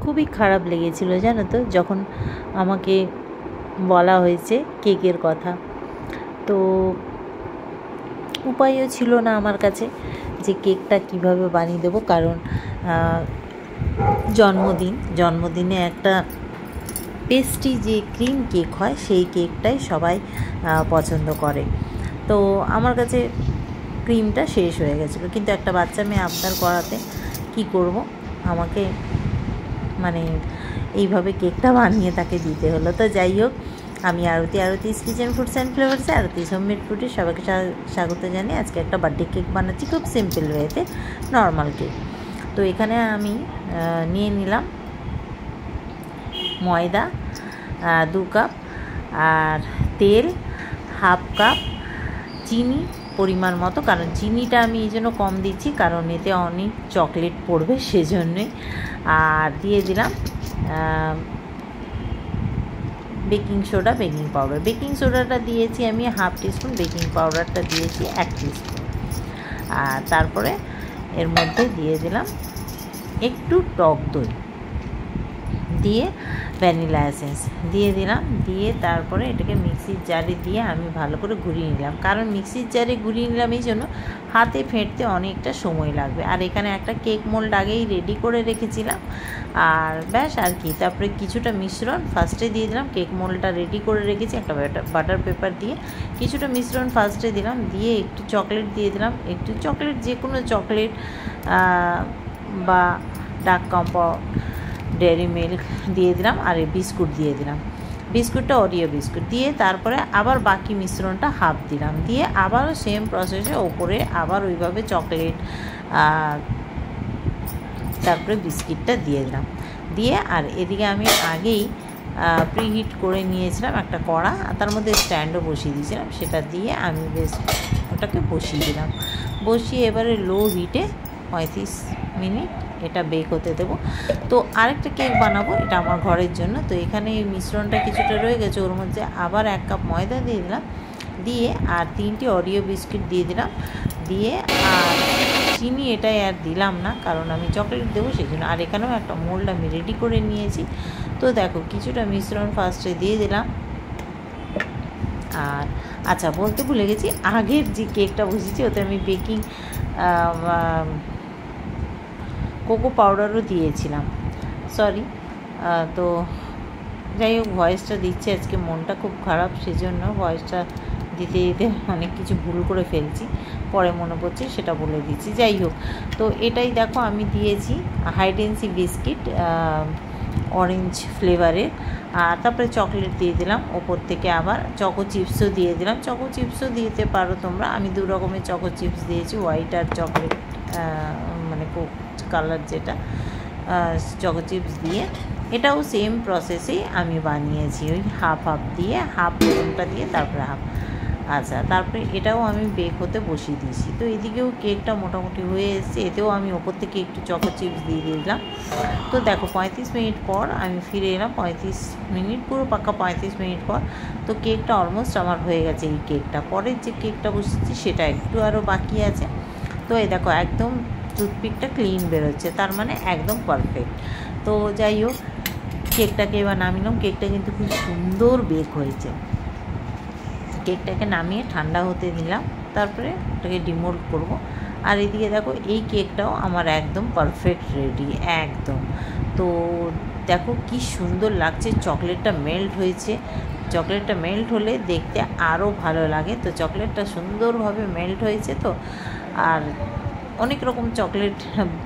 খুবই খারাপ লেগেছিল জানো তো, যখন আমাকে বলা হয়েছে কেকের কথা। তো উপায়ও ছিল না আমার কাছে যে কেকটা কিভাবে বানিয়ে দেবো, কারণ জন্মদিনে একটা পেস্ট্রি যে ক্রিম কেক হয় সেই কেকটাই সবাই পছন্দ করে। তো আমার কাছে ক্রিমটা শেষ হয়ে গেছিলো, কিন্তু একটা বাচ্চা মেয়ে আবদার করাতে কি করব, আমাকে মানে এইভাবে কেকটা বানিয়ে তাকে দিতে হলো। তো যাই হোক, আমি আরতিস কিচেন ফুডস অ্যান্ড ফ্লেভার্সে আরতিস হোমমেড ফুডে সবাইকে স্বাগত জানিয়ে আজকে একটা বার্থডে কেক বানাচ্ছি, খুব সিম্পল ওয়েতে, নর্মাল কেক। তো এখানে আমি নিয়ে নিলাম ময়দা 2 কাপ, আর তেল 1/2 কাপ, চিনি পরিমাণ মতো, কারণ চিনিটা আমি এই জন্য কম দিচ্ছি কারণ এতে অনেক চকলেট পড়বে সেজন্যই। আর দিয়ে দিলাম বেকিং পাউডার। বেকিং সোডাটা দিয়েছি আমি 1/2 টিস্পুন, বেকিং পাউডারটা দিয়েছি 1 টিস্পুন। আর তারপরে এর মধ্যে দিয়ে দিলাম একটু টক দই, দিয়ে ভ্যানিলা এসেন্স দিয়ে দিলাম, দিয়ে তারপরে এটাকে মিক্সির জারে দিয়ে আমি ভালো করে ঘুরিয়ে নিলাম। কারণ মিক্সির জারে ঘুরিয়ে নিলাম এই জন্য হাতে ফেটতে অনেকটা সময় লাগবে। আর এখানে একটা কেক মোল্ড আগেই রেডি করে রেখেছিলাম, আর ব্যাস আর কি। তারপরে কিছুটা মিশ্রণ ফার্স্টে দিয়ে দিলাম, কেক মোল্ডটা রেডি করে রেখেছি একটা বাটার পেপার দিয়ে, কিছুটা মিশ্রণ ফার্স্টে দিলাম, দিয়ে একটু চকলেট দিয়ে দিলাম, একটু চকলেট যে কোনো চকলেট বা ডার্ক কম্পাউন্ড, ডেয়ারি মিল্ক দিয়ে দিলাম, আর এই বিস্কুট দিয়ে দিলাম, বিস্কুটটা ওরিও বিস্কুট দিয়ে তারপরে আবার বাকি মিশ্রণটা হাফ দিলাম, দিয়ে আবারও সেম প্রসেসে ওপরে আবার ওইভাবে চকলেট তারপরে বিস্কিটটা দিয়ে দিলাম, দিয়ে আর এদিকে আমি আগেই প্রিহিট করে নিয়েছিলাম একটা কড়া, তার মধ্যে স্ট্যান্ডও বসিয়ে দিয়েছিলাম, সেটা দিয়ে আমি বেশ ওটাকে বসিয়ে দিলাম। বসিয়ে এবারে লো হিটে 35 মিনিট এটা বেক হতে দেবো। তো আরেকটা কেক বানাবো, এটা আমার ঘরের জন্য। তো এখানে এই মিশ্রণটা কিছুটা রয়ে গেছে, ওর মধ্যে আবার 1 কাপ ময়দা দিয়ে দিলাম, দিয়ে আর 3টি অরিও বিস্কিট দিয়ে দিলাম, দিয়ে আর চিনি এটাই আর দিলাম না কারণ আমি চকলেট দেবো সেই জন্য। আর এখানেও একটা মোল্ড আমি রেডি করে নিয়েছি। তো দেখো কিছুটা মিশ্রণ ফার্স্টে দিয়ে দিলাম। আর আচ্ছা, বলতে ভুলে গেছি, আগের যে কেকটা বসেছি ওতে আমি বেকিং কোকো পাউডারও দিয়েছিলাম, সরি। তো যাই হোক, ভয়েসটা দিচ্ছি আজকে, মনটা খুব খারাপ, সেজন্য ভয়েসটা দিতে দিতে অনেক কিছু ভুল করে ফেলছি, পরে মনে পড়ছে সেটা বলে দিচ্ছি। যাই হোক, তো এটাই দেখো আমি দিয়েছি হাইডেন্সি বিস্কিট অরেঞ্জ ফ্লেভারের, আর তারপরে চকলেট দিয়ে দিলাম ওপর থেকে, আবার চকো চিপসও দিয়ে দিলাম। চকো চিপসও দিতে পারো তোমরা, আমি 2 রকমের চকো চিপস দিয়েছি, হোয়াইট আর চকলেট মানে কোক কালার যেটা, চকো চিপস দিয়ে। এটাও সেম প্রসেসেই আমি বানিয়েছি, ওই হাফ দিয়ে, হাফ প্রথমটা দিয়ে তারপরে হাফ। আচ্ছা, তারপরে এটাও আমি বেক হতে বসিয়ে দিয়েছি। তো এদিকেও কেকটা মোটামুটি হয়ে এসেছে, এতেও আমি ওপর থেকে একটু চকো চিপস দিয়ে দিলাম। তো দেখো 35 মিনিট পর আমি ফিরে এলাম, 35 মিনিট পুরো পাক্কা 35 মিনিট পর। তো কেকটা অলমোস্ট আমার হয়ে গেছে। এই কেকটা পরের যে কেকটা বসেছি সেটা একটু আরও বাকি আছে। তো এই দেখো একদম টুথপিকটা ক্লিন বেরোচ্ছে, তার মানে একদম পারফেক্ট। তো যাই হোক, কেকটাকে এবার নামিলাম। কেকটা কিন্তু খুব সুন্দর বেক হয়েছে। কেকটাকে নামিয়ে ঠান্ডা হতে দিলাম, তারপরে ওটাকে ডিমোল্ড করব। আর এদিকে দেখো এই কেকটাও আমার একদম পারফেক্ট রেডি একদম। তো দেখো কি সুন্দর লাগছে, চকলেটটা মেল্ট হয়েছে। চকলেটটা মেল্ট হলে দেখতে আরও ভালো লাগে। তো চকলেটটা সুন্দরভাবে মেল্ট হয়েছে। তো আর অনেক রকম চকলেট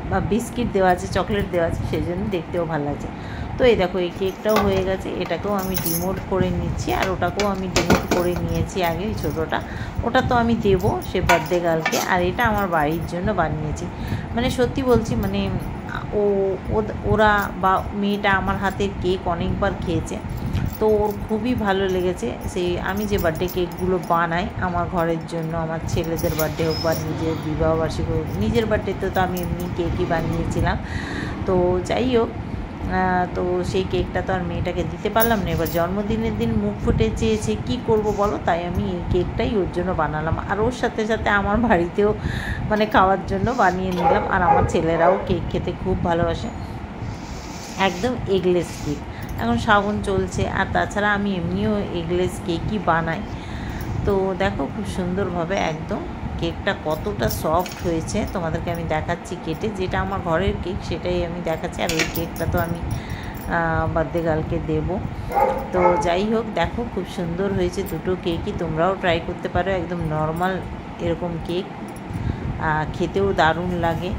বা বিস্কিট দেওয়া আছে, চকলেট দেওয়া আছে, সেই জন্য দেখতেও ভালো লাগছে। তো এই দেখো এই কেকটাও হয়ে গেছে, এটাকেও আমি ডিমোল্ড করে নিচ্ছি, আর ওটাকেও আমি ডিমোল্ড করে নিয়েছি আগে, এই ছোটোটা। ওটা তো আমি দেবো সে বার্থডে গার্লকে, আর এটা আমার বাড়ির জন্য বানিয়েছি। মানে সত্যি বলছি, মানে ওরা বা মেয়েটা আমার হাতের কেক অনেকবার খেয়েছে, তো ওর খুবই ভালো লেগেছে। সেই আমি যে বার্থডে কেকগুলো বানাই আমার ঘরের জন্য, আমার ছেলেদের বার্থডে হোক বা নিজের বিবাহবার্ষিকী হোক, নিজের বার্থডেতে তো আমি এমনি কেকই বানিয়েছিলাম। তো যাই হোক, তো সেই কেকটা তো আর মেয়েটাকে দিতে পারলাম না। এবার জন্মদিনের দিন মুখ ফুটে চেয়েছে, কী করব বলো, তাই আমি এই কেকটাই ওর জন্য বানালাম। আর ওর সাথে সাথে আমার বাড়িতেও মানে খাওয়ার জন্য বানিয়ে নিলাম। আর আমার ছেলেরাও কেক খেতে খুব ভালোবাসে। একদম এগলেস কেক। এখন শ্রাবণ চলছে, আর তাছাড়া আমি এমনিও এগলেস কেকই বানাই। তো দেখো খুব সুন্দরভাবে একদম কেকটা কতটা সফট হয়েছে তোমাদেরকে আমি দেখাচ্ছি কেটে। যেটা আমার ঘরের কেক সেটাই আমি দেখাচ্ছি, আর ওই কেকটা তো আমি বার্থডে গার্লকে দেবো। তো যাই হোক, দেখো খুব সুন্দর হয়েছে দুটো কেকই। তোমরাও ট্রাই করতে পারো, একদম নর্মাল এরকম কেক, খেতেও দারুণ লাগে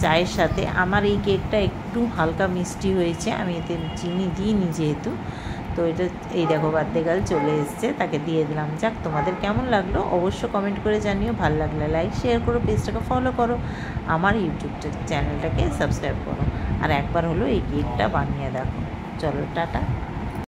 চায়ের সাথে। আমার এই কেকটা একটু হালকা মিষ্টি হয়েছে, আমি এতে চিনি দিইনি যেহেতু। তো এটা এই দেখো বার্থডে গার্ল চলে এসছে, তাকে দিয়ে দিলাম। যাক, তোমাদের কেমন লাগলো অবশ্য কমেন্ট করে জানিও। ভালো লাগলে লাইক শেয়ার করো, পেজটাকে ফলো করো, আমার ইউটিউব চ্যানেলটাকে সাবস্ক্রাইব করো, আর একবার হলো এই কেকটা বানিয়ে দেখো। চলো টাটা।